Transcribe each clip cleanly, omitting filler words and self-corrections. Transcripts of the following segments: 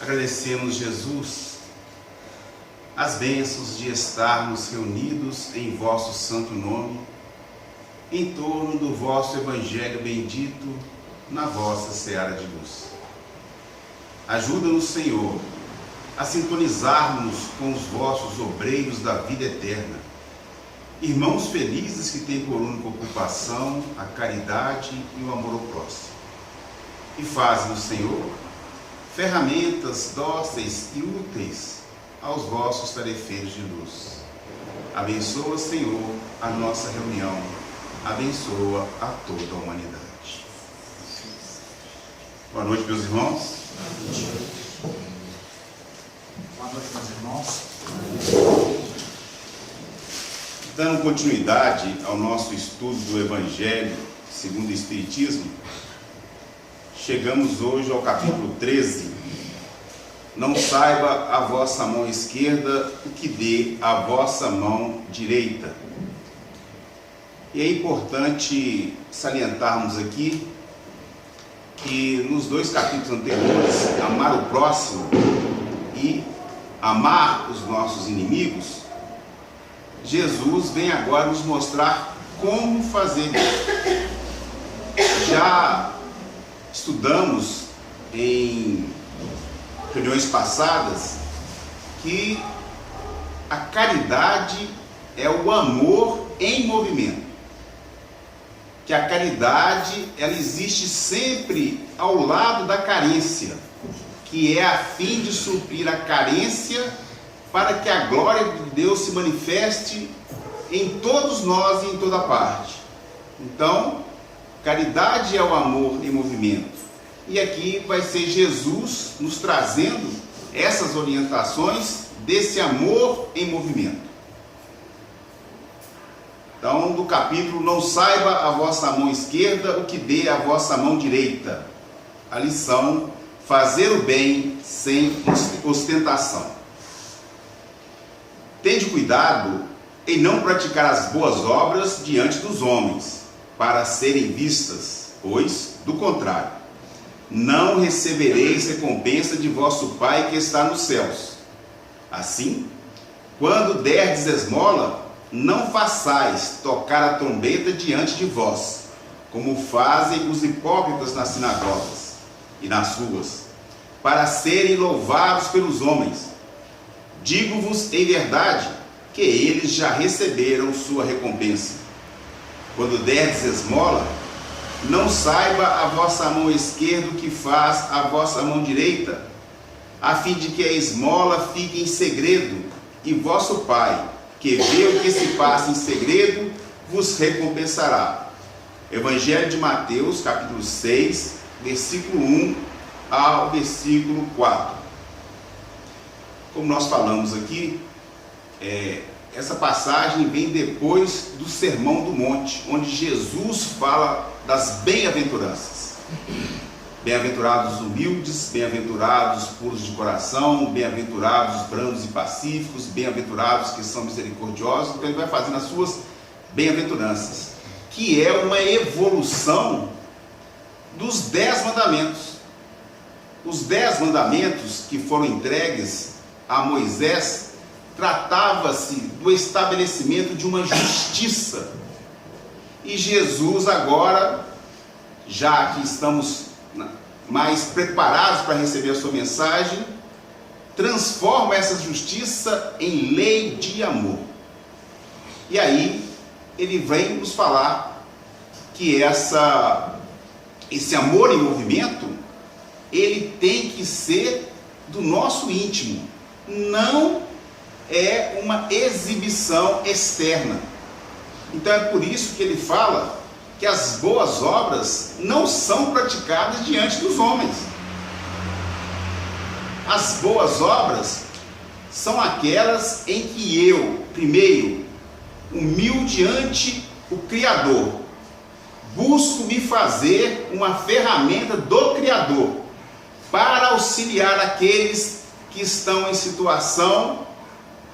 Agradecemos, Jesus, as bênçãos de estarmos reunidos em vosso santo nome, em torno do vosso Evangelho bendito, na vossa seara de luz. Ajuda-nos, Senhor, a sintonizarmos com os vossos obreiros da vida eterna, irmãos felizes que têm por única ocupação a caridade e o amor ao próximo. E faz-nos, Senhor, ferramentas dóceis e úteis aos vossos tarefeiros de luz. Abençoa, Senhor, a nossa reunião. Abençoa a toda a humanidade. Boa noite, meus irmãos. Boa noite, meus irmãos. Dando continuidade ao nosso estudo do Evangelho segundo o Espiritismo, chegamos hoje ao capítulo 13. Não saiba a vossa mão esquerda o que dê a vossa mão direita. E é importante salientarmos aqui que nos dois capítulos anteriores, amar o próximo e amar os nossos inimigos, Jesus vem agora nos mostrar como fazer isso. Já estudamos em reuniões passadas que a caridade é o amor em movimento. Que a caridade, ela existe sempre ao lado da carência, que é a fim de suprir a carência para que a glória de Deus se manifeste em todos nós e em toda parte. Então, caridade é o amor em movimento. E aqui vai ser Jesus nos trazendo essas orientações desse amor em movimento. Então, do capítulo, não saiba a vossa mão esquerda o que dê a vossa mão direita. A lição, fazer o bem sem ostentação. Tende cuidado em não praticar as boas obras diante dos homens, para serem vistas, pois, do contrário, não recebereis recompensa de vosso Pai que está nos céus. Assim, quando derdes esmola, não façais tocar a trombeta diante de vós, como fazem os hipócritas nas sinagogas e nas ruas, para serem louvados pelos homens. Digo-vos em verdade que eles já receberam sua recompensa. Quando derdes esmola, não saiba a vossa mão esquerda o que faz a vossa mão direita, a fim de que a esmola fique em segredo, e vosso Pai, que vê o que se passa em segredo, vos recompensará. Evangelho de Mateus, capítulo 6, versículo 1 ao versículo 4. Como nós falamos aqui, essa passagem vem depois do Sermão do Monte, onde Jesus fala das bem-aventuranças. Bem-aventurados os humildes, bem-aventurados os puros de coração, bem-aventurados os brandos e pacíficos, bem-aventurados que são misericordiosos. Então ele vai fazendo as suas bem-aventuranças, que é uma evolução dos 10 mandamentos. Os 10 mandamentos que foram entregues a Moisés, tratava-se do estabelecimento de uma justiça. E Jesus agora, já que estamos mais preparados para receber a sua mensagem, transforma essa justiça em lei de amor. E aí, ele vem nos falar que esse amor em movimento, ele tem que ser do nosso íntimo, não é uma exibição externa. Então é por isso que ele fala que as boas obras não são praticadas diante dos homens. As boas obras são aquelas em que eu, primeiro, humilde ante o Criador, busco me fazer uma ferramenta do Criador para auxiliar aqueles que estão em situação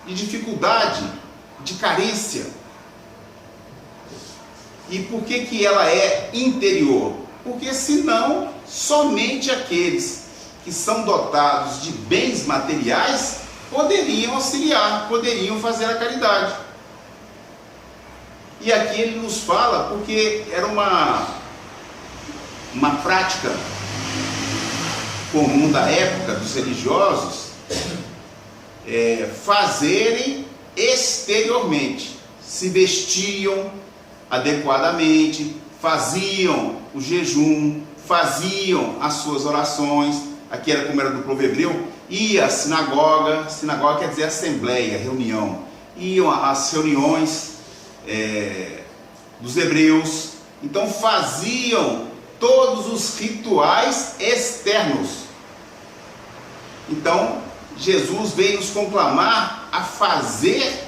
de dificuldade, de carência. E por que ela é interior? Porque senão somente aqueles que são dotados de bens materiais poderiam auxiliar, poderiam fazer a caridade. E aqui ele nos fala porque era uma prática comum da época dos religiosos fazerem exteriormente, se vestiam adequadamente, faziam o jejum, faziam as suas orações. Aqui era como era do povo hebreu, ia à sinagoga, sinagoga quer dizer assembleia, reunião, iam às reuniões dos hebreus, então faziam todos os rituais externos. Então Jesus veio nos conclamar a fazer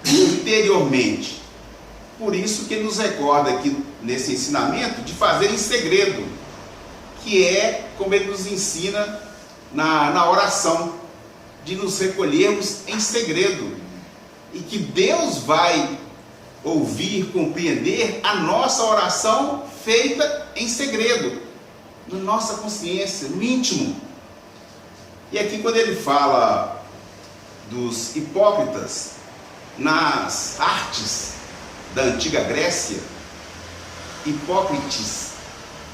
interiormente. Por isso que ele nos recorda aqui nesse ensinamento de fazer em segredo, que é como ele nos ensina na oração, de nos recolhermos em segredo, e que Deus vai ouvir, compreender a nossa oração feita em segredo, na nossa consciência, no íntimo. E aqui quando ele fala dos hipócritas nas artes da antiga Grécia, hipócritas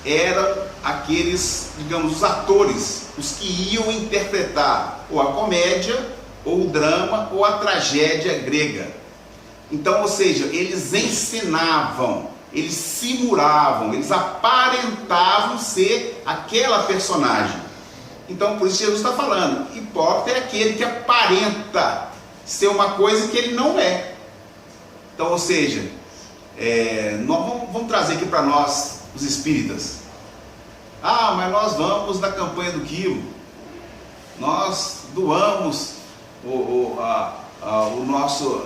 eram aqueles, digamos, os atores, os que iam interpretar ou a comédia, ou o drama, ou a tragédia grega. Então, ou seja, eles encenavam, eles simulavam, eles aparentavam ser aquela personagem. Então, por isso Jesus está falando, hipócrita é aquele que aparenta ser uma coisa que ele não é. Então, ou seja, nós vamos trazer aqui para nós, os espíritas. Mas nós vamos na campanha do quilo, nós doamos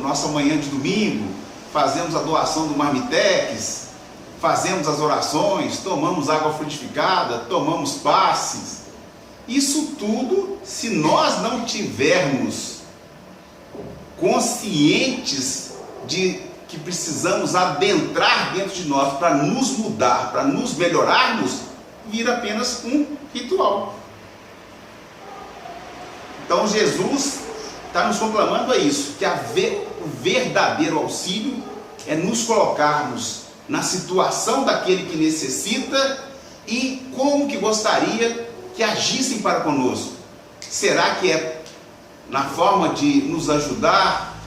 nossa manhã de domingo, fazemos a doação do marmitex, fazemos as orações, tomamos água frutificada, tomamos passes. Isso tudo, se nós não tivermos conscientes de que precisamos adentrar dentro de nós para nos mudar, para nos melhorarmos, vira apenas um ritual. Então Jesus está nos conclamando a isso, que o verdadeiro auxílio é nos colocarmos na situação daquele que necessita e como que gostaria que agissem para conosco. Será que é na forma de nos ajudar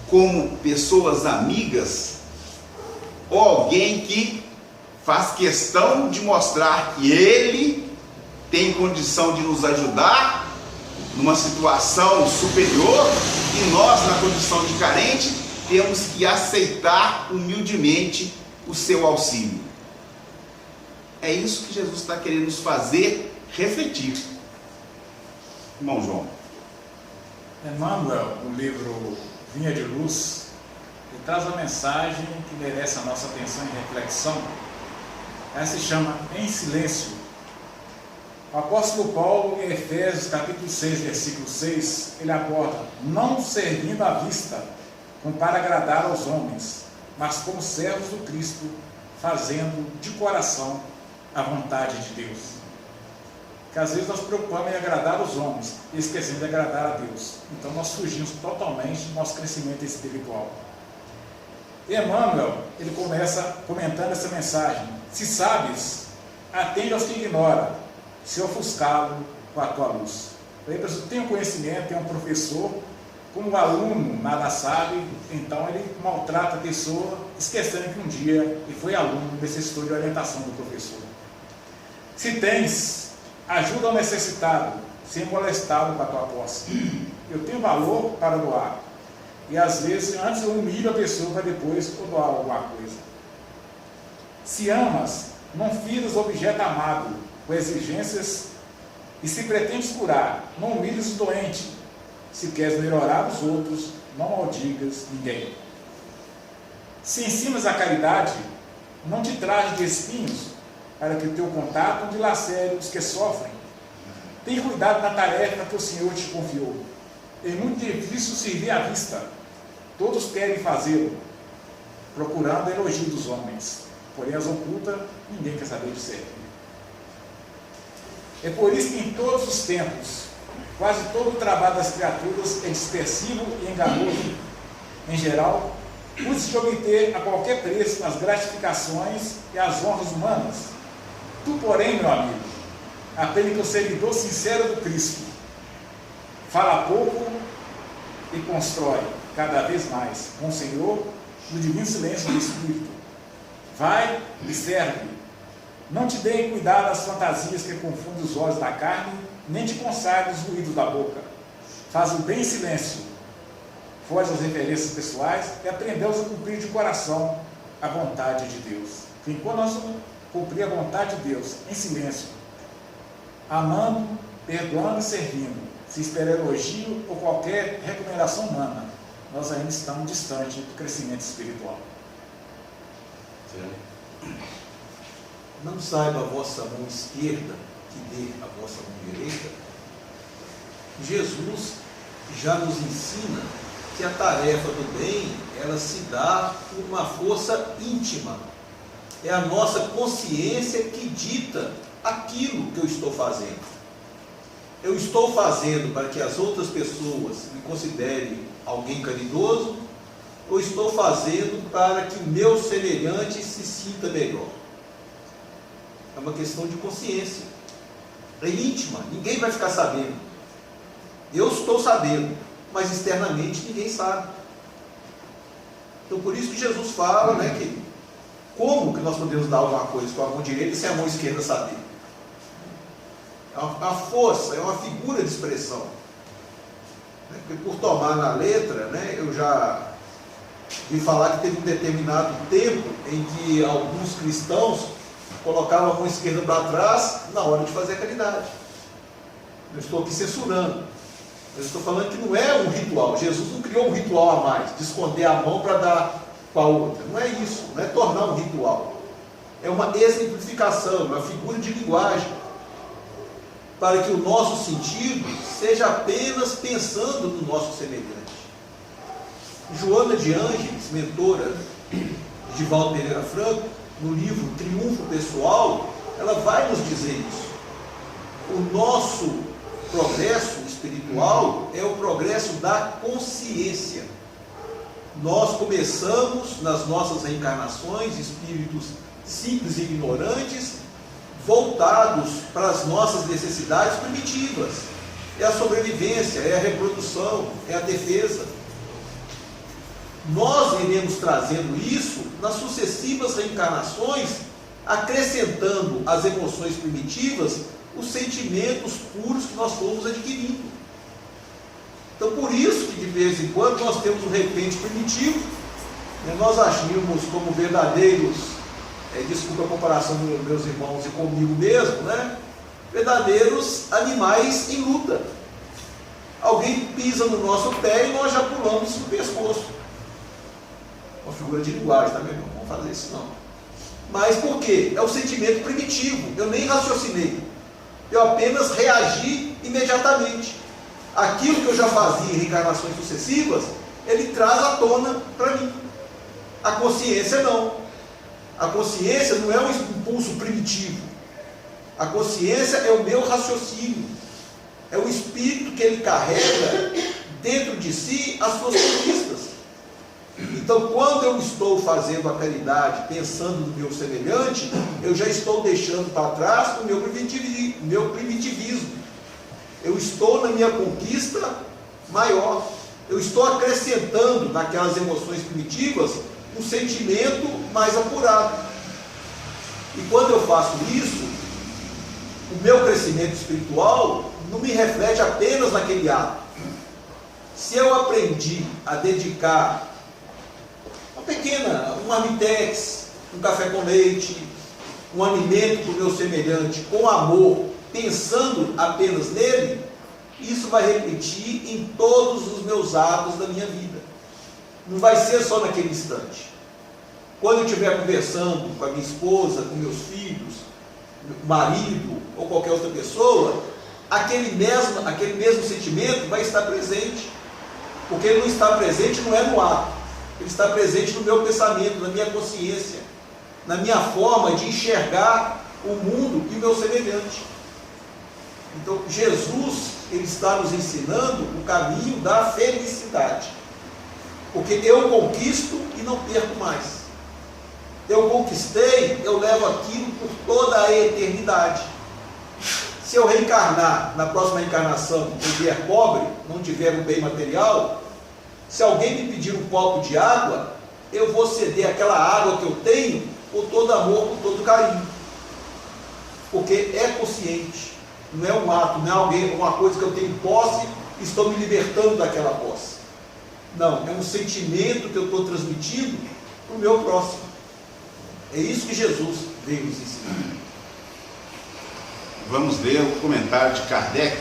como pessoas amigas, ou alguém que faz questão de mostrar que ele tem condição de nos ajudar numa situação superior e nós, na condição de carente, temos que aceitar humildemente o seu auxílio? É isso que Jesus está querendo nos fazer refletir. Irmão João. Emmanuel, no livro Vinha de Luz, ele traz uma mensagem que merece a nossa atenção e reflexão. Ela se chama Em Silêncio. O apóstolo Paulo, em Efésios capítulo 6, versículo 6, ele aborda: não servindo à vista, como para agradar aos homens, mas como servos do Cristo, fazendo de coração a vontade de Deus. Que às vezes nós preocupamos em agradar os homens e esquecemos de agradar a Deus. Então nós fugimos totalmente do nosso crescimento espiritual. E Emmanuel, ele começa comentando essa mensagem: se sabes, atende aos que ignoram, se ofuscá-lo com a tua luz. Aí a pessoa tem um conhecimento, tem um professor, como o aluno nada sabe, então ele maltrata a pessoa, esquecendo que um dia ele foi aluno, necessitou de orientação do professor. Se tens, ajuda ao necessitado, sem molestá-lo com a tua posse. Eu tenho valor para doar, e às vezes antes eu humilho a pessoa para depois eu doar alguma coisa. Se amas, não firas o objeto amado com exigências, e se pretendes curar, não humilhes o doente. Se queres melhorar os outros, não maldigas ninguém. Se ensinas a caridade, não te trajes de espinhos, para que o teu contato não dilacere os que sofrem. Tem cuidado na tarefa que o Senhor te confiou. É muito difícil servir à vista. Todos querem fazê-lo, procurando elogio dos homens. Porém, as ocultas, ninguém quer saber de servir. É por isso que em todos os tempos, quase todo o trabalho das criaturas é dispersivo e enganoso. Em geral, busca de obter a qualquer preço as gratificações e as honras humanas. Tu, porém, meu amigo, aprende que o seguidor sincero do Cristo fala pouco e constrói cada vez mais com o Senhor no divino silêncio do Espírito. Vai e serve. Não te deem cuidado às fantasias que confundem os olhos da carne, nem te consagre os ruídos da boca. Faz o bem em silêncio. Foge às referências pessoais e aprendeu-os a cumprir de coração a vontade de Deus. Enquanto nós cumprir a vontade de Deus em silêncio, amando, perdoando e servindo, se esperar elogio ou qualquer recomendação humana, nós ainda estamos distantes do crescimento espiritual. Não saiba a vossa mão esquerda que dê a vossa mão direita. Jesus já nos ensina que a tarefa do bem, ela se dá por uma força íntima. É a nossa consciência que dita aquilo que eu estou fazendo. Eu estou fazendo para que as outras pessoas me considerem alguém caridoso, ou estou fazendo para que o meu semelhante se sinta melhor? É uma questão de consciência. É íntima, ninguém vai ficar sabendo. Eu estou sabendo, mas externamente ninguém sabe. Então por isso que Jesus fala, que como que nós podemos dar alguma coisa com a mão direita sem a mão esquerda saber? É uma força, é uma figura de expressão. Porque por tomar na letra, eu já vi falar que teve um determinado tempo em que alguns cristãos colocavam a mão esquerda para trás na hora de fazer a caridade. Eu estou aqui censurando. Eu estou falando que não é um ritual. Jesus não criou um ritual a mais, de esconder a mão para dar com a outra. Não é isso, não é tornar um ritual. É uma exemplificação, uma figura de linguagem, para que o nosso sentido seja apenas pensando no nosso semelhante. Joana de Ângeles, mentora de Valdo Pereira Franco, no livro Triunfo Pessoal, ela vai nos dizer isso. O nosso progresso espiritual é o progresso da consciência. Nós começamos nas nossas reencarnações, espíritos simples e ignorantes, voltados para as nossas necessidades primitivas. É a sobrevivência, é a reprodução, é a defesa. Nós iremos trazendo isso nas sucessivas reencarnações, acrescentando às emoções primitivas os sentimentos puros que nós fomos adquirindo. Então, por isso que de vez em quando nós temos um repente primitivo, nós agimos como verdadeiros, desculpa a comparação dos meus irmãos e comigo mesmo, verdadeiros animais em luta. Alguém pisa no nosso pé e nós já pulamos no pescoço. Uma figura de linguagem, tá, meu irmão? Não vamos fazer isso não. Mas por quê? É o sentimento primitivo. Eu nem raciocinei. Eu apenas reagi imediatamente. Aquilo que eu já fazia em reencarnações sucessivas, ele traz à tona para mim. A consciência não. A consciência não é um impulso primitivo. A consciência é o meu raciocínio. É o espírito que ele carrega dentro de si as suas conquistas. Então, quando eu estou fazendo a caridade, pensando no meu semelhante, eu já estou deixando para trás o meu primitivismo. Eu estou na minha conquista maior. Eu estou acrescentando naquelas emoções primitivas um sentimento mais apurado. E quando eu faço isso, o meu crescimento espiritual não me reflete apenas naquele ato. Se eu aprendi a dedicar um marmitex, um café com leite, um alimento para o meu semelhante com amor, pensando apenas nele, isso vai refletir em todos os meus atos da minha vida. Não vai ser só naquele instante. Quando eu estiver conversando com a minha esposa, com meus filhos, marido ou qualquer outra pessoa, aquele mesmo sentimento vai estar presente. Porque ele não está presente, não é no ato. Ele está presente no meu pensamento, na minha consciência, na minha forma de enxergar o mundo e o meu semelhante. Então, Jesus, ele está nos ensinando o caminho da felicidade. Porque eu conquisto e não perco mais. Eu conquistei, eu levo aquilo por toda a eternidade. Se eu reencarnar, na próxima reencarnação, eu vier pobre, não tiver um bem material, se alguém me pedir um copo de água, eu vou ceder aquela água que eu tenho por todo amor, por todo carinho. Porque é consciente, não é um ato, não é alguém, uma coisa que eu tenho posse e estou me libertando daquela posse. Não, é um sentimento que eu estou transmitindo para o meu próximo. É isso que Jesus veio nos ensinar. Vamos ler o comentário de Kardec.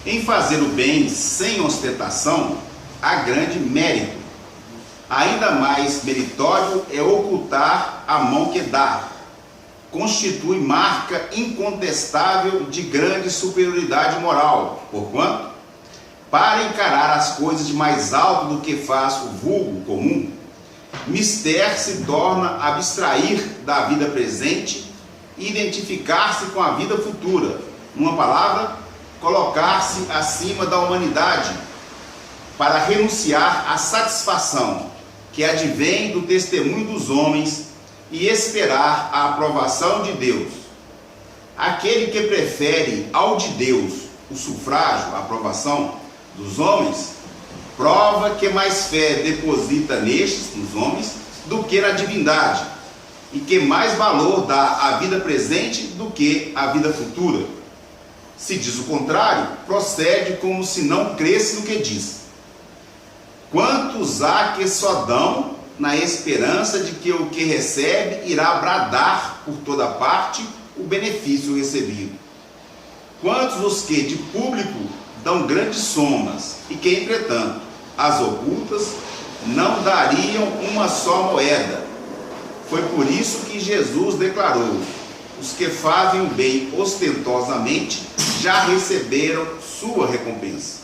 Em fazer o bem sem ostentação, há grande mérito. Ainda mais meritório é ocultar a mão que dá. Constitui marca incontestável de grande superioridade moral, porquanto, para encarar as coisas de mais alto do que faz o vulgo comum, mister se torna abstrair da vida presente e identificar-se com a vida futura. Numa palavra, colocar-se acima da humanidade, para renunciar à satisfação que advém do testemunho dos homens e esperar a aprovação de Deus. Aquele que prefere ao de Deus o sufrágio, a aprovação dos homens, prova que mais fé deposita nestes, nos homens, do que na divindade, e que mais valor dá à vida presente do que à vida futura. Se diz o contrário, procede como se não cresce no que diz. Quantos há que só dão na esperança de que o que recebe irá bradar por toda parte o benefício recebido? Quantos os que de público dão grandes somas e que, entretanto, as ocultas não dariam uma só moeda? Foi por isso que Jesus declarou: os que fazem o bem ostentosamente já receberam sua recompensa.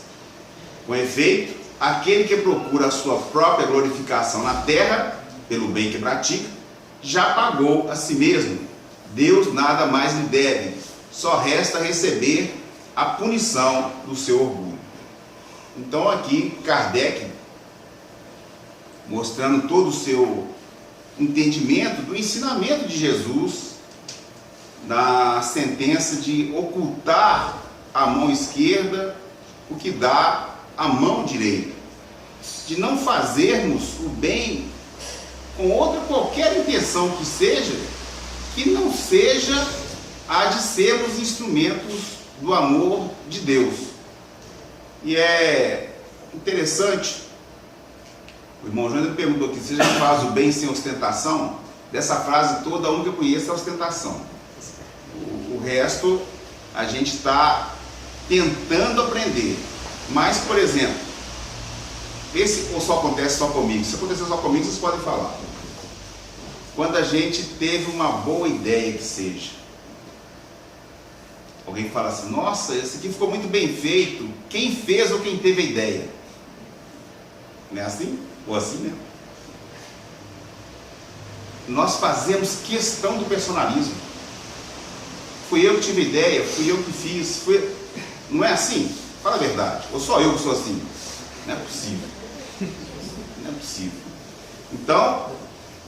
Com efeito, aquele que procura a sua própria glorificação na terra, pelo bem que pratica, já pagou a si mesmo. Deus nada mais lhe deve, só resta receber a punição do seu orgulho. Então aqui Kardec, mostrando todo o seu entendimento do ensinamento de Jesus, da sentença de ocultar a mão esquerda o que dá a mão direita, de não fazermos o bem com outra qualquer intenção que não seja a de sermos instrumentos do amor de Deus. E é interessante, o irmão João perguntou aqui: você já faz o bem sem ostentação? Dessa frase toda, a única que eu conheço é a ostentação. O resto a gente está tentando aprender. Mas, por exemplo, esse ou só acontece só comigo? Se acontecer só comigo, vocês podem falar. Quando a gente teve uma boa ideia que seja, alguém fala assim: nossa, esse aqui ficou muito bem feito. Quem fez ou quem teve a ideia? Não é assim? Ou assim, né? Nós fazemos questão do personalismo. Fui eu que tive a ideia, fui eu que fiz. Não é assim? Fala a verdade. Ou só eu que sou assim? Não é possível. Não é possível. Então,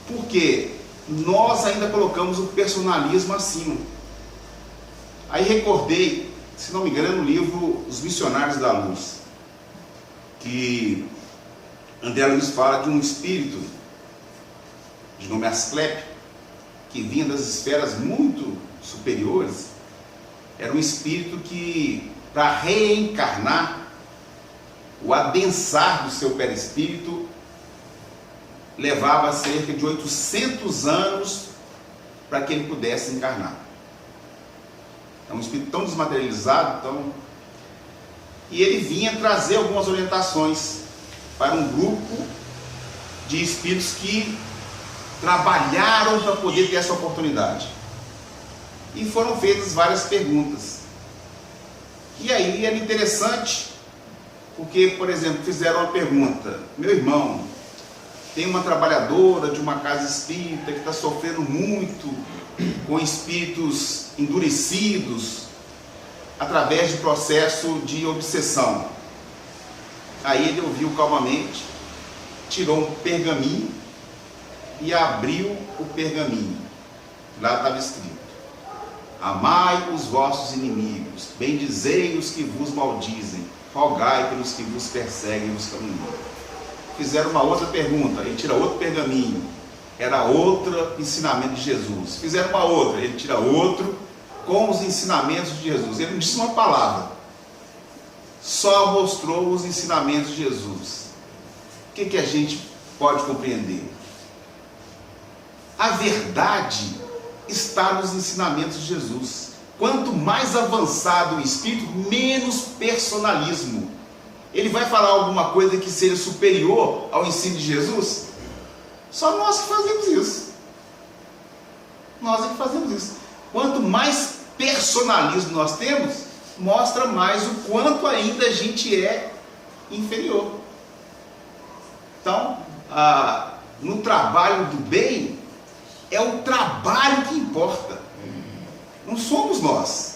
por quê? Nós ainda colocamos o personalismo acima. Aí recordei, se não me engano, no livro Os Missionários da Luz, que André Luiz fala de um espírito de nome Asclépio, que vinha das esferas muito superiores. Era um espírito que, para reencarnar, o adensar do seu perispírito levava cerca de 800 anos para que ele pudesse encarnar. É um espírito tão desmaterializado, e ele vinha trazer algumas orientações para um grupo de espíritos que trabalharam para poder ter essa oportunidade. E foram feitas várias perguntas. E aí era interessante, porque, por exemplo, fizeram uma pergunta: meu irmão, tem uma trabalhadora de uma casa espírita que está sofrendo muito com espíritos endurecidos, através de processo de obsessão. Aí ele ouviu calmamente, tirou um pergaminho e abriu o pergaminho. Lá estava escrito: amai os vossos inimigos, bendizei os que vos maldizem, rogai pelos que vos perseguem e vos caluniam. Fizeram uma outra pergunta, ele tira outro pergaminho, era outro ensinamento de Jesus. Fizeram uma outra, ele tira outro com os ensinamentos de Jesus. Ele não disse uma palavra, só mostrou os ensinamentos de Jesus. O que a gente pode compreender? A verdade está nos ensinamentos de Jesus. Quanto mais avançado o espírito, menos personalismo. Ele vai falar alguma coisa que seja superior ao ensino de Jesus? Só nós que fazemos isso. Nós é que fazemos isso. Quanto mais personalismo nós temos, mostra mais o quanto ainda a gente é inferior. Então, no trabalho do bem, é o trabalho que importa. Não somos nós.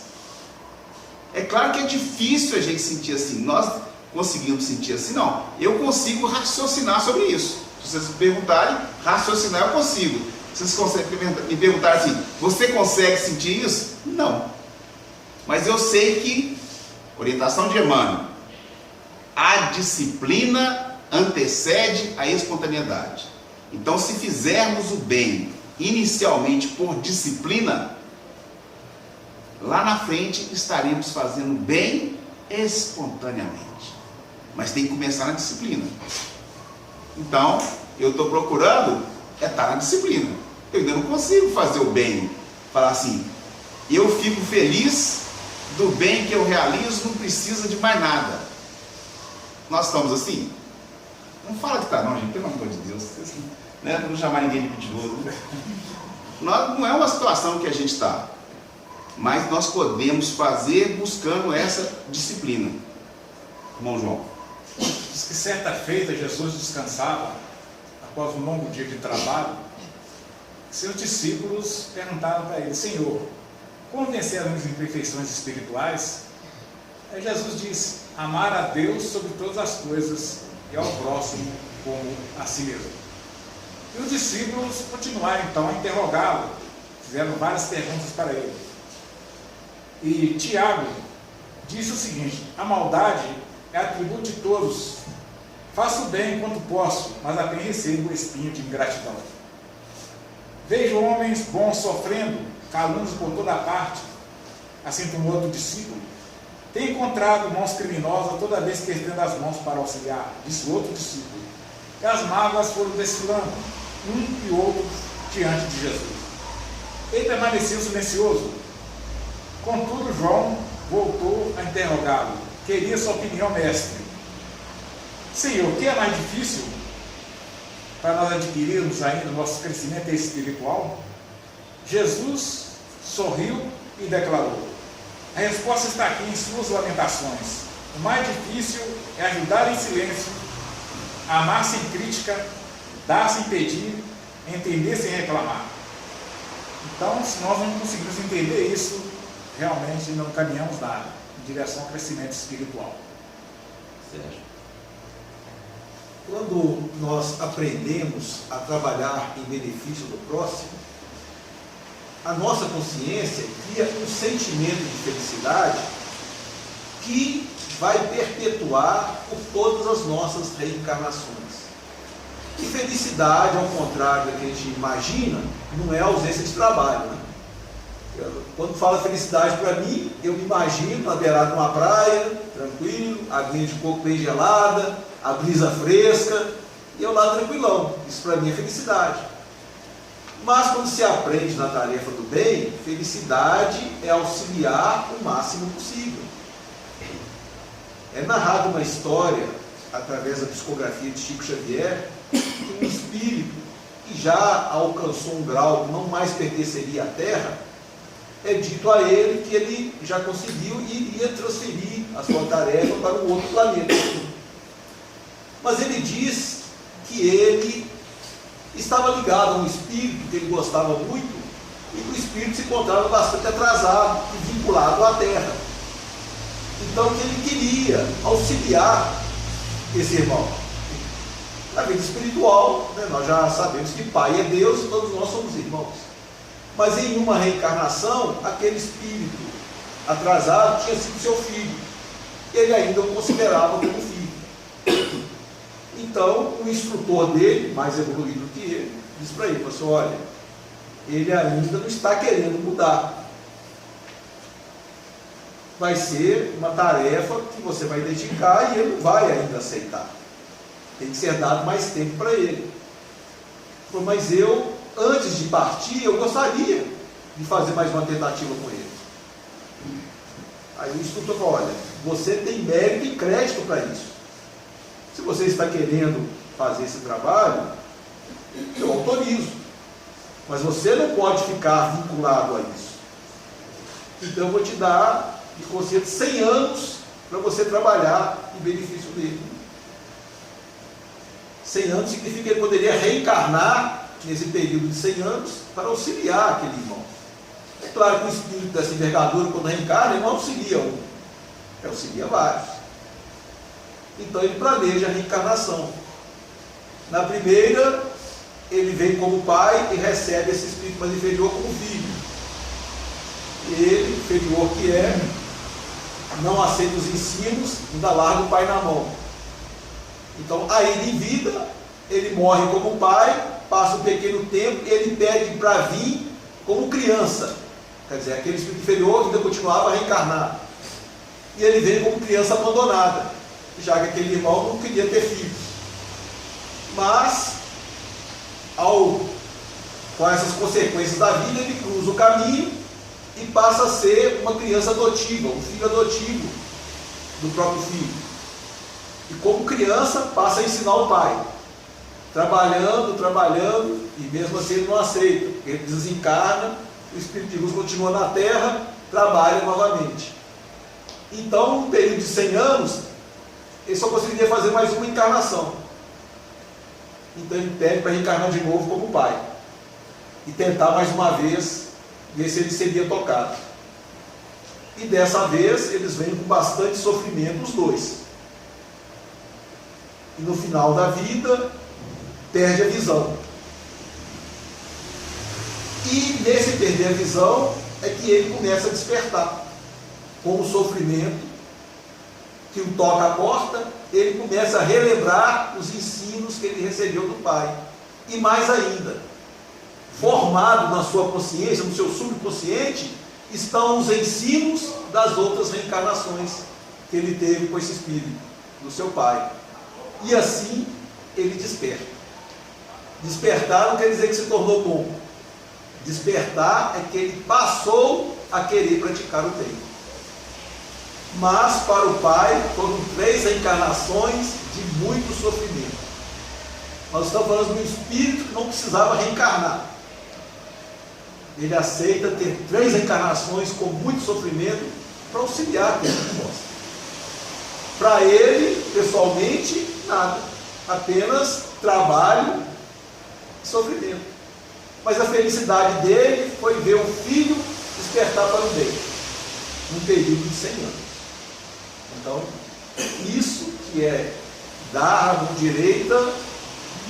É claro que é difícil a gente sentir assim. Nós conseguimos sentir assim? Não. Eu consigo raciocinar sobre isso. Se vocês me perguntarem, raciocinar eu consigo. Se vocês conseguem me perguntar assim, você consegue sentir isso? Não. Mas eu sei que, orientação de Emmanuel, a disciplina antecede a espontaneidade. Então, se fizermos o bem inicialmente por disciplina, lá na frente estaremos fazendo bem espontaneamente. Mas tem que começar na disciplina. Então, eu estou procurando estar na disciplina. Eu ainda não consigo fazer o bem. Falar assim, eu fico feliz do bem que eu realizo, não precisa de mais nada. Nós estamos assim? Não fala que está não, gente, pelo amor de Deus. Né? Não chamar ninguém de mentiroso. Não é uma situação que a gente está. Mas nós podemos fazer buscando essa disciplina. Irmão João. Diz que certa feita Jesus descansava após um longo dia de trabalho. Seus discípulos perguntaram para ele: Senhor, como vencer as minhas imperfeições espirituais? Aí Jesus disse: amar a Deus sobre todas as coisas e ao próximo como a si mesmo. E os discípulos continuaram então a interrogá-lo, fizeram várias perguntas para ele. E Tiago disse o seguinte: a maldade é atributo de todos. Faço o bem enquanto posso, mas apenas recebo o espinho de ingratidão. Vejo homens bons sofrendo calúnias por toda parte. Assim como outro discípulo: tem encontrado mãos criminosas toda vez que estendo as mãos para auxiliar, disse outro discípulo. E as mágoas foram desfilando, um e outro, diante de Jesus. Ele permaneceu silencioso. Contudo, João voltou a interrogá-lo. Queria sua opinião, mestre. Senhor, o que é mais difícil para nós adquirirmos ainda o nosso crescimento espiritual? Jesus sorriu e declarou: a resposta está aqui em suas lamentações. O mais difícil é ajudar em silêncio, amar sem crítica, dar sem pedir, entender sem reclamar. Então, se nós não conseguirmos entender isso, realmente não caminhamos nada em direção ao crescimento espiritual. Sérgio, quando nós aprendemos a trabalhar em benefício do próximo, a nossa consciência cria um sentimento de felicidade que vai perpetuar por todas as nossas reencarnações. E felicidade, ao contrário do que a gente imagina, não é ausência de trabalho, né? Quando fala felicidade para mim, eu me imagino na beirada de uma praia, tranquilo, a aguinha de coco bem gelada, a brisa fresca, e eu lá tranquilão. Isso para mim é felicidade. Mas quando se aprende na tarefa do bem, felicidade é auxiliar o máximo possível. É narrada uma história, através da psicografia de Chico Xavier, que um espírito que já alcançou um grau que não mais pertenceria à Terra, é dito a ele que ele já conseguiu e iria transferir a sua tarefa para um outro planeta. Mas ele diz que ele estava ligado a um espírito que ele gostava muito e que o espírito se encontrava bastante atrasado e vinculado à terra. Então, que ele queria auxiliar esse irmão. Na vida espiritual, né, nós já sabemos que Pai é Deus e todos nós somos irmãos. Mas em uma reencarnação, aquele espírito atrasado tinha sido seu filho. Ele ainda o considerava como filho. Então, o instrutor dele, mais evoluído que ele, disse para ele, assim, olha, ele ainda não está querendo mudar. Vai ser uma tarefa que você vai dedicar e ele não vai ainda aceitar. Tem que ser dado mais tempo para ele. Ele falou, mas eu, antes de partir, eu gostaria de fazer mais uma tentativa com ele. Aí o instrutor falou, olha, você tem mérito e crédito para isso. Se você está querendo fazer esse trabalho, eu autorizo. Mas você não pode ficar vinculado a isso. Então eu vou te dar, de conceito, 100 anos para você trabalhar em benefício dele. 100 anos significa que ele poderia reencarnar nesse período de 100 anos para auxiliar aquele irmão. É claro que o espírito dessa envergadura, quando reencarna, ele não auxilia um, ele auxilia vários. Então ele planeja a reencarnação. Na primeira, ele vem como pai e recebe esse espírito mais inferior como filho. Ele, inferior que é, não aceita os ensinos, ainda larga o pai na mão. Então, ainda em vida, ele morre como pai, passa um pequeno tempo, ele pede para vir como criança. Quer dizer, aquele espírito inferior ainda continuava a reencarnar. E ele vem como criança abandonada, já que aquele irmão não queria ter filhos. Mas, com essas consequências da vida, ele cruza o caminho e passa a ser uma criança adotiva, um filho adotivo do próprio filho. E como criança, passa a ensinar o pai, trabalhando, e mesmo assim ele não aceita, porque ele desencarna, o espírito de luz continua na terra, trabalha novamente. Então, num período de 100 anos, ele só conseguiria fazer mais uma encarnação. Então ele pede para reencarnar de novo como pai, e tentar mais uma vez, ver se ele seria tocado. E dessa vez, eles vêm com bastante sofrimento, os dois. E no final da vida, perde a visão. E nesse perder a visão, é que ele começa a despertar. Com o sofrimento que o toca a porta, ele começa a relembrar os ensinos que ele recebeu do pai. E mais ainda, formado na sua consciência, no seu subconsciente, estão os ensinos das outras reencarnações que ele teve com esse espírito, do seu pai. E assim ele desperta. Despertar não quer dizer que se tornou bom. Despertar é que ele passou a querer praticar o bem. Mas para o pai foram 3 reencarnações de muito sofrimento. Nós estamos falando de um espírito que não precisava reencarnar. Ele aceita ter 3 reencarnações com muito sofrimento para auxiliar aquele propósito. Para ele, pessoalmente, nada. Apenas trabalho e sofrimento. Mas a felicidade dele foi ver o filho despertar para o bem, num período de 100 anos. Então, isso que é dar a mão direita,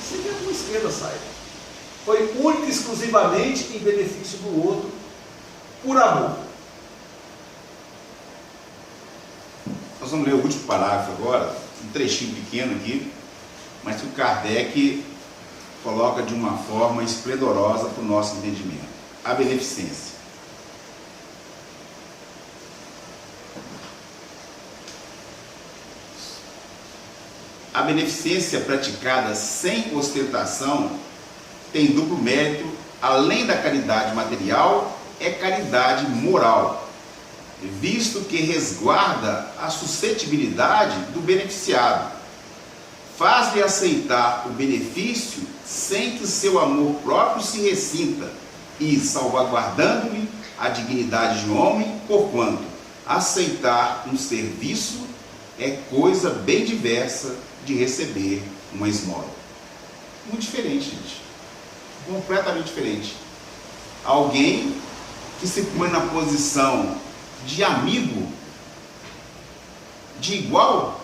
seria a mão esquerda sai. Foi única e exclusivamente em benefício do outro, por amor. Nós vamos ler o último parágrafo agora, um trechinho pequeno aqui, mas que o Kardec coloca de uma forma esplendorosa para o nosso entendimento. A beneficência. A beneficência praticada sem ostentação tem duplo mérito, além da caridade material, é caridade moral, visto que resguarda a suscetibilidade do beneficiado, faz-lhe aceitar o benefício sem que seu amor próprio se ressinta e salvaguardando-lhe a dignidade de homem, porquanto aceitar um serviço é coisa bem diversa de receber uma esmola. Muito diferente, gente. Completamente diferente. Alguém que se põe na posição de amigo, de igual,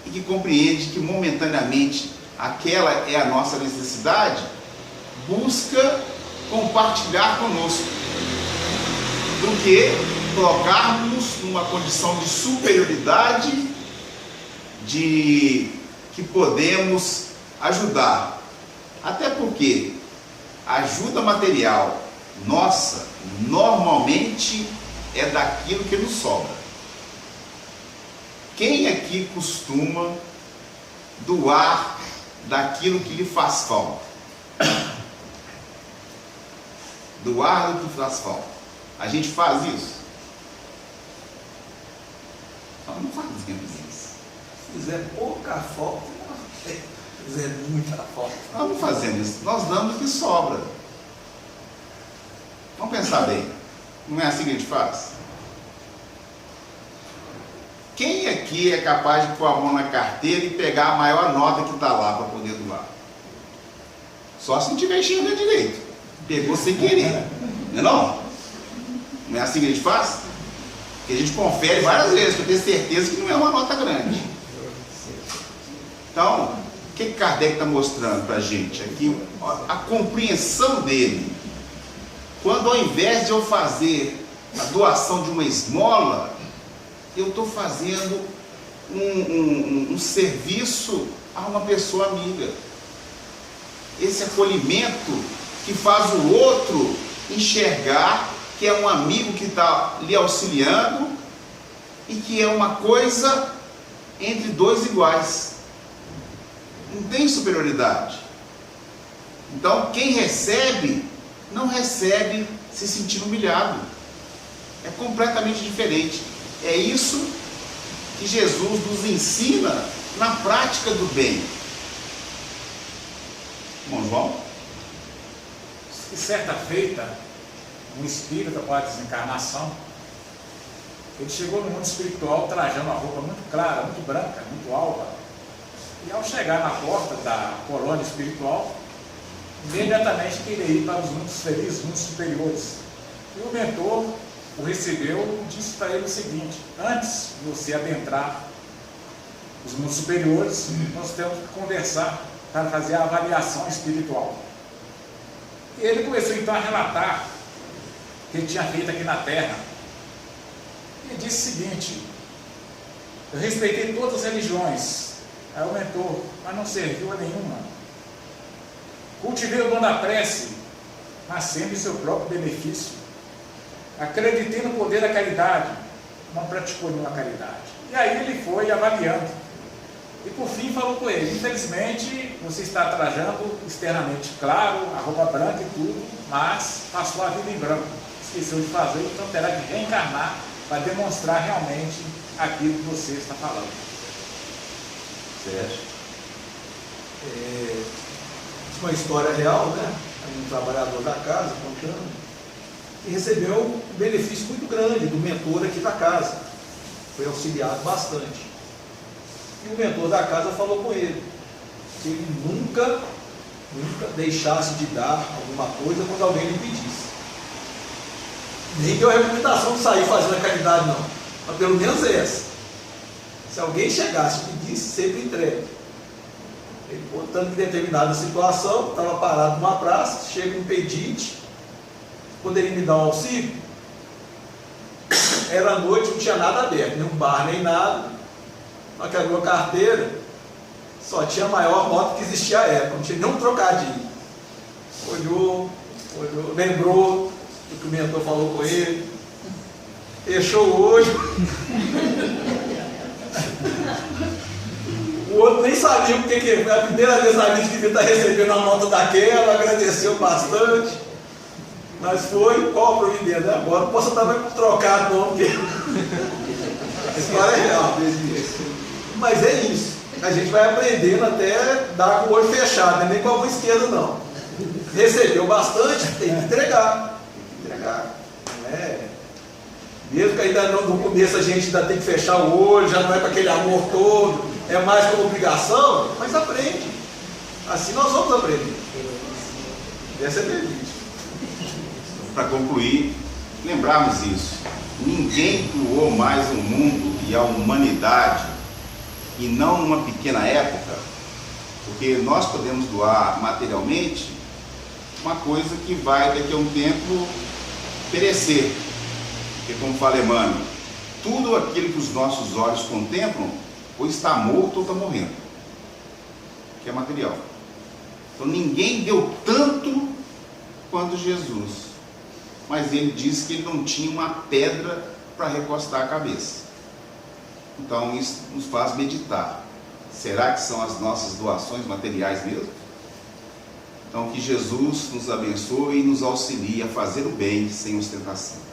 e que compreende que momentaneamente aquela é a nossa necessidade, busca compartilhar conosco, do que colocarmos numa condição de superioridade, de que podemos ajudar. Até porque a ajuda material nossa normalmente é daquilo que nos sobra. Quem aqui costuma doar daquilo que lhe faz falta? Doar do que faz falta. A gente faz isso? Nós não fazemos isso. Se fizer pouca falta, se fizer muita falta. Nós não fazemos isso. Nós damos o que sobra. Vamos pensar bem. Não é assim que a gente faz? Quem aqui é capaz de pôr a mão na carteira e pegar a maior nota que está lá para poder doar? Só se não estiver enchendo direito. Pegou sem querer. Não é não? Não é assim que a gente faz? Porque a gente confere várias vezes para ter certeza que não é uma nota grande. Então, o que Kardec está mostrando para a gente aqui? A compreensão dele. Quando ao invés de eu fazer a doação de uma esmola, eu estou fazendo um serviço a uma pessoa amiga. Esse acolhimento que faz o outro enxergar que é um amigo que está lhe auxiliando e que é uma coisa entre dois iguais. Não tem superioridade. Então, quem recebe, não recebe se sentindo humilhado. É completamente diferente. É isso que Jesus nos ensina na prática do bem. Bom, João? E certa feita, um espírito após a desencarnação, ele chegou no mundo espiritual trajando uma roupa muito clara, muito branca, muito alva. E ao chegar na porta da colônia espiritual, imediatamente queria ir para os mundos felizes, mundos superiores. E o mentor o recebeu e disse para ele o seguinte: antes de você adentrar os mundos superiores, nós temos que conversar para fazer a avaliação espiritual. E ele começou então a relatar o que ele tinha feito aqui na Terra. E disse o seguinte: eu respeitei todas as religiões. Aí o mentor, mas não serviu a nenhuma. Cultivei o dom da prece, mas sempre em seu próprio benefício. Acreditei no poder da caridade, não praticou nenhuma caridade. E aí ele foi avaliando. E por fim falou com ele: infelizmente você está trajando externamente claro, a roupa branca e tudo, mas passou a vida em branco. Esqueceu de fazer, então terá que reencarnar para demonstrar realmente aquilo que você está falando. Certo. Uma história real, né? Um trabalhador da casa contando, e recebeu um benefício muito grande do mentor aqui da casa. Foi auxiliado bastante. E o mentor da casa falou com ele que ele nunca deixasse de dar alguma coisa quando alguém lhe pedisse. Nem deu a recomendação de sair fazendo a caridade, não. Mas pelo menos essa. Se alguém chegasse e pedisse, sempre entrega. Ele, portanto, em determinada situação, estava parado numa praça, chega um pedinte, poderia me dar um auxílio? Era noite, não tinha nada aberto, nem um bar, nem nada. Só que abriu a carteira, só tinha a maior nota que existia à época, não tinha nem um trocadinho. Olhou, lembrou do que o mentor falou com ele, fechou o olho. O outro nem sabia o que foi a primeira vez na vida que ele está recebendo a nota daquela, agradeceu bastante, mas foi, qual a providência? Agora não posso estar mais trocado não, porque a história é real. Mas é isso, a gente vai aprendendo até dar com o olho fechado, não é nem com a mão esquerda não. Recebeu bastante, tem que entregar. Mesmo que ainda no começo a gente ainda tem que fechar o olho, já não é com aquele amor todo, é mais como obrigação, mas aprende. Assim nós vamos aprender. Essa é a minha vida. para concluir, lembrarmos isso. Ninguém doou mais o mundo e a humanidade, e não numa pequena época, porque nós podemos doar materialmente uma coisa que vai daqui a um tempo perecer. Porque, como fala Emmanuel, tudo aquilo que os nossos olhos contemplam ou está morto ou está morrendo, que é material. Então ninguém deu tanto quanto Jesus, mas ele disse que ele não tinha uma pedra para recostar a cabeça. Então isso nos faz meditar. Será que são as nossas doações materiais mesmo? Então que Jesus nos abençoe e nos auxilie a fazer o bem sem ostentação.